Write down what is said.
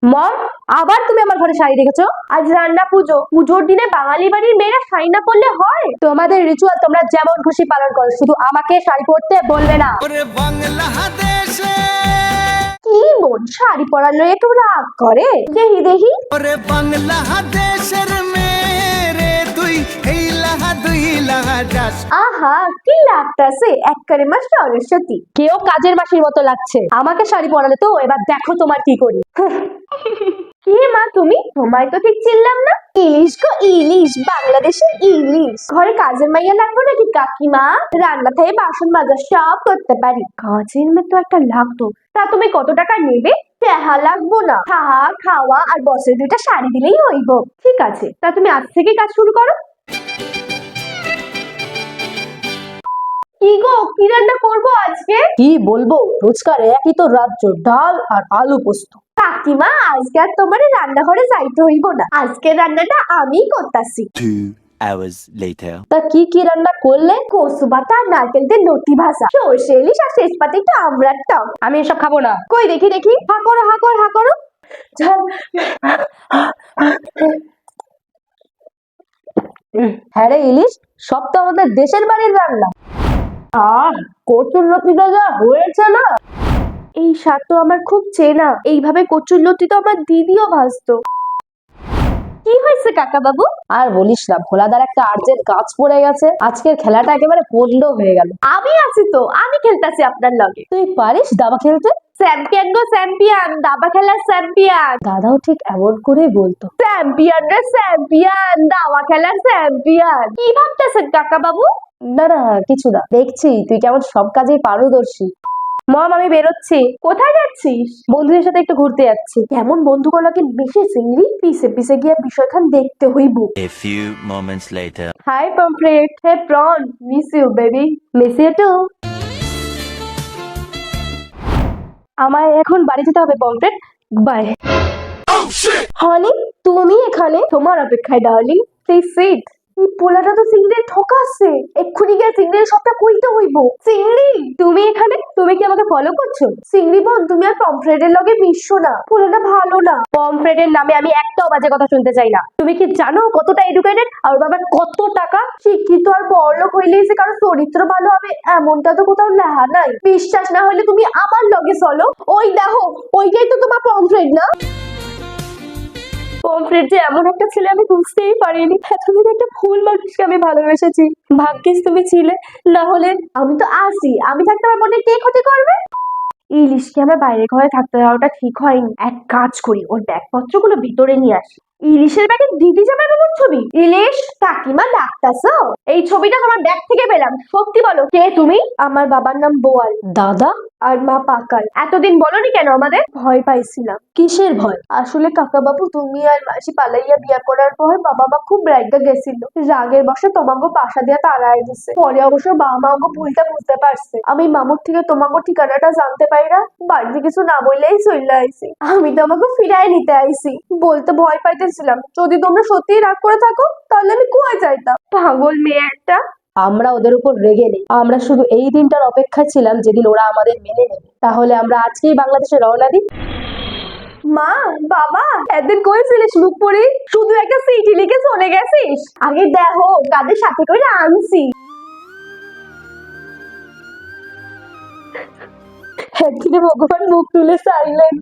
মম, আবার তুমি আমার ঘরে শাড়ি রেখেছো? আজ রান্না পুজো, পুজোর দিনে বাঙালি বাড়ির মেয়েরা শাড়ি না পরলে হয়? তোমাদের রিচুয়াল তোমরা যেমন খুশি পালন করো, শুধু আমাকে শাড়ি পরতে বলবে না। কি বোন, শাড়ি পরার একটু রাগ করে? দেখি দেখি। আহা, কি লাগতাছে, একবারে মা সরস্বতী। কেউ কাজের মাসির মতো লাগছে। আমাকে শাড়ি পরালে তো, এবার দেখো তোমার কি করি। কি মা তুমি, তোমায় তো ঠিক চিনলাম না। ইলিশ গো ইলিশ, বাংলাদেশের ইলিশ। ঘরে কাজের মাইয়া লাগবো নাকি কাকিমা? রান্না থেকে বাসন মাজা সব করতে পারি। কাজের মেয়ে তো একটা লাগতো। তা তুমি কত টাকা নেবে? টাকা লাগবো না, খাওয়া খাওয়া আর বছরে 2টা শাড়ি দিলেই হইব। ঠিক আছে, তা তুমি আজ থেকে কাজ শুরু করো। কি গো, কি রান্না করবো আজকে? কি বলবো, রোজকার একই তো রাজ্য, ডাল আর আলু পোস্ত। কাকিমা, আজকে আর তোমার রান্নাঘরে যাইতে হইব না, আজকে রান্নাটা আমি করতাছি। 2 hours later. তা কি কি রান্না করলে? কচু বাটা, নারকেল দিয়ে লতি ভাজা, সর্ষে ইলিশ আর শেষ পাতে একটু আমড়ার টক। আমি এসব খাবো না। কই দেখি দেখি, হা করো হা করো হা করো। হ্যাঁ রে ইলিশ, সব তো আমাদের দেশের বাড়ির রান্না। আহ, কচুর লতিটা যা হয়েছে না, এই স্বাদ তো আমার খুব চেনা। এইভাবে কচুর লতি তো আমার দিদিও ভাজতো। কি হয়েছে কাকা বাবু? আর বলিস না, ভোলাদার একটা আর্জেন্ট কাজ পড়ে গেছে, আজকের খেলাটা একেবারে পন্ড হয়ে গেল। আমি আছি তো, আমি খেলতেছি আপনার লগে। তুই পারিস দাবা খেলতে? চ্যাম্পিয়ন গো চ্যাম্পিয়ন, দাবা খেলার চ্যাম্পিয়ন। দাদাও ঠিক এমন করে বলতো, চ্যাম্পিয়ন রে চ্যাম্পিয়ন, দাবা খেলার চ্যাম্পিয়ন। কি ভাবতেছেন কাকা বাবু? না না, কিছু না, দেখছি তুই কেমন সব কাজেই পারদর্শী। মম, আমি বেরোচ্ছি। কোথায় যাচ্ছিস? বন্ধুদের সাথে একটু ঘুরতে যাচ্ছি। কেমন বন্ধুগুলোকে মিশে চিংড়ি, পিছে পিছে গিয়ে বিষয়খান দেখতে হইব। A few moments later. Hi pomfret, hey prawn, miss you baby. Miss you too. আমায় এখন বাড়ি যেতে হবে পমফ্রেট, বাই। হানি, তুমি এখানে? তোমার অপেক্ষায় ডার্লিং, প্লিজ সিট। এই পোলাটা তো চিংড়ি ঠকাচ্ছে, এক্ষুনি গিয়ে চিংড়ির সবটা কইতে হইব। চিংড়ি, তুমি এখানে? তুমি কি আমাকে ফলো করছো? চিংড়ি বোন, তুমি আর পমফ্রেটের লগে মিশছো না, পোলাটা ভালো না। পমফ্রেটের নামে আমি একটাও বাজে কথা শুনতে চাই না। তুমি কি জানো কতটা এডুকেটেড আর ওর বাবার কত টাকা? শিক্ষিত আর বড়লোক হইলেই যে কারো চরিত্র ভালো হবে এমনটা তো কোথাও লেখা নাই। বিশ্বাস না হলে তুমি আমার লগে চলো, ওই দেখো, ওইটাই তো তোমার পমফ্রেট না? পমফ্রেট যে এমন একটা ছেলে আমি বুঝতেই পারিনি। এতদিন একটা ভুল মানুষকে আমি ভালোবেসেছি। ভাগ্যিস তুমি ছিলে, না হলে। আমি তো আসি, আমি থাকতে আমার মনে কে ক্ষতি করবে? ইলিশকে আমার বাইরে ঘরে থাকতে দেওয়াটা ঠিক হয়নি। এক কাজ করি, ওর ব্যাগপত্রগুলো ভিতরে নিয়ে আসি। ইলিশের ব্যাগে দিদি জামাই বাবুর ছবি। ইলিশ, কাকিমা ডাকতাছো? এই ছবিটা তোমার ব্যাগ থেকে পেলাম, সত্যি বলো কে তুমি? আমার বাবার নাম বোয়াল, দাদা আর মা পাকাল। এতদিন বলনি কেন আমাদের? ভয় পাইছিলাম। কিসের ভয়? আসলে কাকা বাবু, তুমি আর মাসি পালাইয়া বিয়া করার পর বাবা মা খুব রাগা গেছিল। রাগের বসে তোমাকে বাসা দিয়া তাড়ায় দিছে। পরে অবশ্য বাবা মা আমাকে ভুলটা বুঝতে পারছে। আমি মামুর থেকে তোমাকে ঠিকানাটা জানতে পাইরা বাড়িতে কিছু না বললেই চলে আইছি। আমি তোমাকে ফিরাই নিতে আইছি। বলতে ভয় পাইতেছিলাম, যদি তোমরা সত্যিই রাগ করে থাকো তাহলে আমি কোথায় যাইতাম। পাগল মেয়ে একটা। আমরা ওদের উপর রেগে নেই, আমরা শুধু এই দিনটার অপেক্ষায় ছিলাম যেদিন ওরা আমাদের মেনে নেবে। তাহলে আমরা আজকেই বাংলাদেশে রওনা দিই। মা, বাবা, একদিন কইছিলিস মুখ পড়ি, শুধু একটা চিঠি লিখে চলে গেছিস। আগে দেখো কাদের সাথে করে আনছি। একদিনে ভগবান মুখ তুলে চাইলেন।